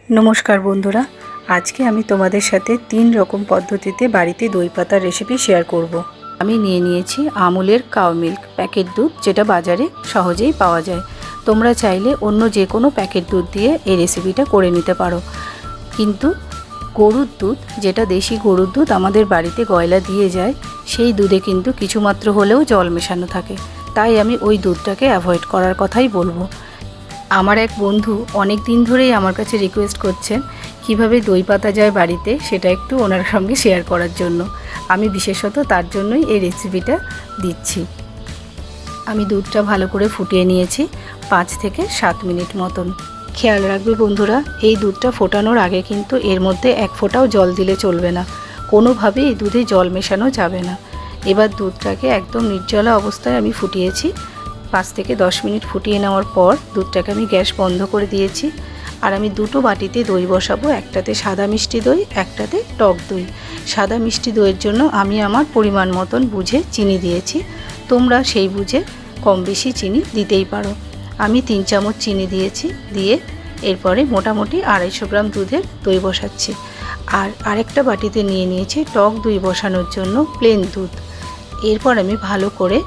নমস্কার বন্ধুরা, আজকে আমি তোমাদের সাথে 3 রকম পদ্ধতিতে বাড়িতে দই পাতার রেসিপি শেয়ার করব। আমি নিয়ে নিয়েছি আমুলের কাউ মিল্ক প্যাকেট দুধ, যেটা বাজারে সহজেই পাওয়া যায়। তোমরা চাইলে অন্য যে কোনো প্যাকেট দুধ দিয়ে এই রেসিপিটা করে নিতে পারো, কিন্তু গরুর দুধ, যেটা দেশি গরুর দুধ আমাদের বাড়িতে গয়লা দিয়ে যায়, সেই দুধে কিন্তু কিছুমাত্র হলেও জল মেশানো থাকে। তাই আমি ওই দুধটাকে অ্যাভয়েড করার কথাই বলবো। আমার এক বন্ধু অনেক দিন ধরেই আমার কাছে রিকোয়েস্ট করছেন কিভাবে দই পাতা যায় বাড়িতে, সেটা একটু ওনার সঙ্গে শেয়ার করার জন্য। আমি বিশেষত তার জন্যই এই রেসিপিটা দিচ্ছি। আমি দুধটা ভালো করে ফুটিয়ে নিয়েছি 5 থেকে 7 মিনিট মতন। খেয়াল রাখবে বন্ধুরা, এই দুধটা ফোটানোর আগে কিন্তু এর মধ্যে এক ফোঁটাও জল দিলে চলবে না, কোনোভাবেই এই দুধে জল মেশানো যাবে না। এবার দুধটাকে একদম নির্জলা অবস্থায় আমি ফুটিয়েছি। 5 থেকে 10 মিনিট ফুটিয়ে নেওয়ার পর দুধটাকে আমি গ্যাস বন্ধ করে দিয়েছি। আর আমি দুটো বাটিতে দই বসাবো, একটাতে সাদা মিষ্টি দই, একটাতে টক দই। সাদা মিষ্টি দইয়ের জন্য আমি আমার পরিমাণ মতন বুঝে চিনি দিয়েছি, তোমরা সেই বুঝে কম বেশি চিনি দিতেই পারো। আমি 3 চামচ চিনি দিয়েছি, দিয়ে এরপরে মোটামুটি 250 গ্রাম দুধের দই বসাচ্ছি। আর আরেকটা বাটিতে নিয়ে নিয়েছি টক দই বসানোর জন্য প্লেন দুধ। এরপর আমি ভালো করে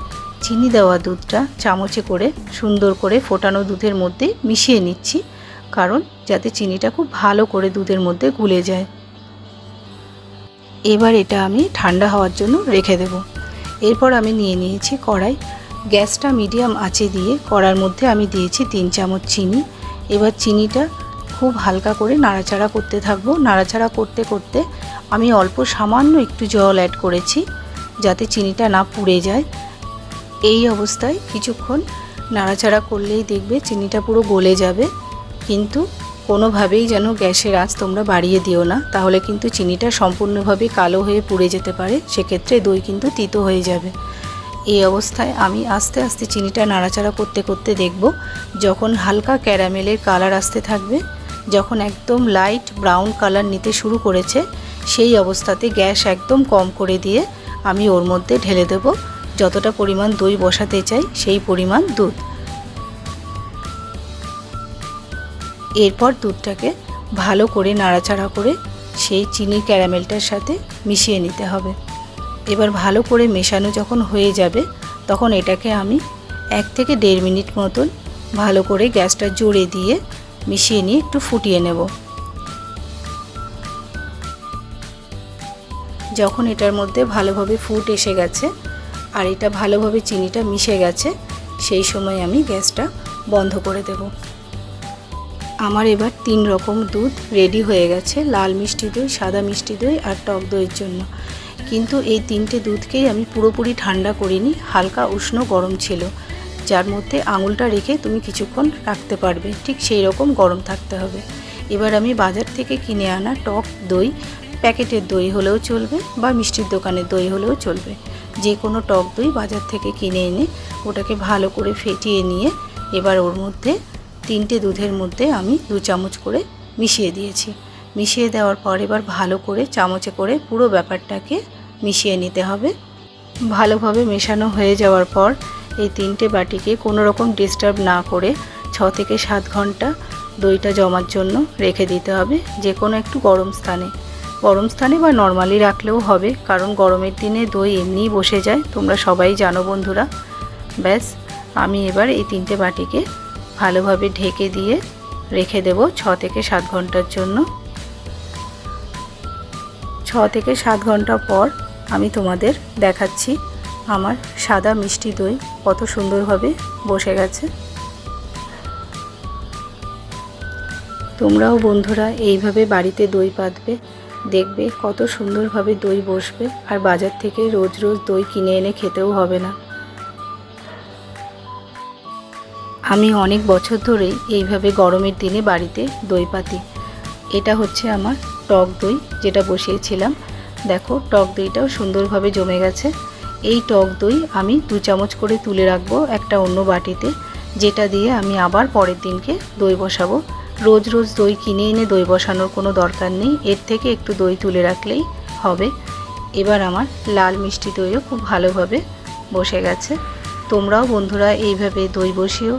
চিনি দেওয়া দুধটা চামচে করে সুন্দর করে ফোটানো দুধের মধ্যে মিশিয়ে নিচ্ছি, কারণ যাতে চিনিটা খুব ভালো করে দুধের মধ্যে গুলে যায়। এবার এটা আমি ঠান্ডা হওয়ার জন্য রেখে দেব। এরপর আমি নিয়ে নিয়েছি কড়াই। গ্যাসটা মিডিয়াম আঁচে দিয়ে কড়ার মধ্যে আমি দিয়েছি 3 চামচ চিনি। এবার চিনিটা খুব হালকা করে নাড়াচাড়া করতে থাকবো। নাড়াচাড়া করতে করতে আমি অল্প সামান্য একটু জল অ্যাড করেছি, যাতে চিনিটা না পুড়ে যায়। এই অবস্থায় কিছুক্ষণ নাড়াচাড়া করলেই দেখবে চিনিটা পুরো গলে যাবে। কিন্তু কোনোভাবেই যেন গ্যাসের আঁচ তোমরা বাড়িয়ে দিও না, তাহলে কিন্তু চিনিটা সম্পূর্ণভাবে কালো হয়ে পুড়ে যেতে পারে, সেক্ষেত্রে দই কিন্তু তিতো হয়ে যাবে। এই অবস্থায় আমি আস্তে আস্তে চিনিটা নাড়াচাড়া করতে করতে দেখব যখন হালকা ক্যারামেলের কালার আসতে থাকবে, যখন একদম লাইট ব্রাউন কালার নিতে শুরু করেছে, সেই অবস্থাতে গ্যাস একদম কম করে দিয়ে আমি ওর মধ্যে ঢেলে দেব যতটা পরিমাণ দই বসাতে চাই সেই পরিমাণ দুধ। এরপর দুধটাকে ভালো করে নাড়াচাড়া করে সেই চিনি ক্যারামেলটার সাথে মিশিয়ে নিতে হবে। এবার ভালো করে মেশানো যখন হয়ে যাবে, তখন এটাকে আমি 1 থেকে 1.5 মিনিট মতন ভালো করে গ্যাসটা জোরে দিয়ে মিশিয়ে নিয়ে একটু ফুটিয়ে নেব। যখন এটার মধ্যে ভালোভাবে ফুট এসে গেছে আর এটা ভালোভাবে চিনিটা মিশে গেছে, সেই সময় আমি গ্যাসটা বন্ধ করে দেব। আমার এবার 3 রকম দুধ রেডি হয়ে গেছে, লাল মিষ্টি দই, সাদা মিষ্টি দই আর টক দইয়ের জন্য। কিন্তু এই 3টে দুধকেই আমি পুরোপুরি ঠান্ডা করিনি, হালকা উষ্ণ গরম ছিল, যার মধ্যে আঙুলটা রেখে তুমি কিছুক্ষণ রাখতে পারবে, ঠিক সেই রকম গরম থাকতে হবে। এবার আমি বাজার থেকে কিনে আনা টক দই, প্যাকেটের দই হলেও চলবে বা মিষ্টির দোকানের দই হলেও চলবে, যে কোনো টক দই বাজার থেকে কিনে এনে ওটাকে ভালো করে ফেটিয়ে নিয়ে এবার ওর মধ্যে 3টে দুধের মধ্যে আমি 2 চামচ করে মিশিয়ে দিয়েছি। মিশিয়ে দেওয়ার পর এবার ভালো করে চামচে করে পুরো ব্যাপারটাকে মিশিয়ে নিতে হবে। ভালোভাবে মেশানো হয়ে যাওয়ার পর এই 3টে বাটিকে কোনো রকম ডিস্টার্ব না করে 6 থেকে 7 ঘন্টা দইটা জমার জন্য রেখে দিতে হবে, যে কোনো একটু গরম স্থানে বা নর্মালি রাখলেও হবে, কারণ গরমের দিনে দই এমনিই বসে যায়, তোমরা সবাই জানো বন্ধুরা। ব্যাস, আমি এবার এই 3টে বাটিকে ভালোভাবে ঢেকে দিয়ে রেখে দেব 6 থেকে 7 ঘন্টার জন্য। 6 থেকে 7 ঘন্টা পর আমি তোমাদের দেখাচ্ছি আমার সাদা মিষ্টি দই কত সুন্দরভাবে বসে গেছে। তোমরাও বন্ধুরা এইভাবে বাড়িতে দই পাতবে, দেখবে কত সুন্দরভাবে দই বসবে, আর বাজার থেকে রোজ রোজ দই কিনে এনে খেতেও হবে না। আমি অনেক বছর ধরেই এইভাবে গরমের দিনে বাড়িতে দই পাতি। এটা হচ্ছে আমার টক দই যেটা বসিয়েছিলাম। দেখো টক দইটাও সুন্দরভাবে জমে গেছে। এই টক দই আমি 2 চামচ করে তুলে রাখবো একটা অন্য বাটিতে, যেটা দিয়ে আমি আবার পরের দিনকে দই বসাবো। রোজ রোজ দই কিনে এনে দই বসানোর কোনো দরকার নেই, এর থেকে একটু দই তুলে রাখলেই হবে। এবার আমার লাল মিষ্টি দইও খুব ভালোভাবে বসে গেছে। তোমরাও বন্ধুরা এইভাবে দই বসিও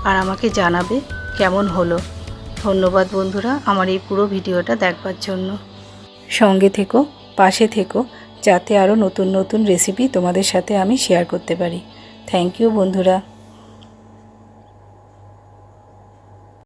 আর আমাকে জানাবে কেমন হলো। ধন্যবাদ বন্ধুরা আমার এই পুরো ভিডিওটা দেখবার জন্য। সঙ্গে থেকো, পাশে থেকো, যাতে আরও নতুন নতুন রেসিপি তোমাদের সাথে আমি শেয়ার করতে পারি। থ্যাংক ইউ বন্ধুরা।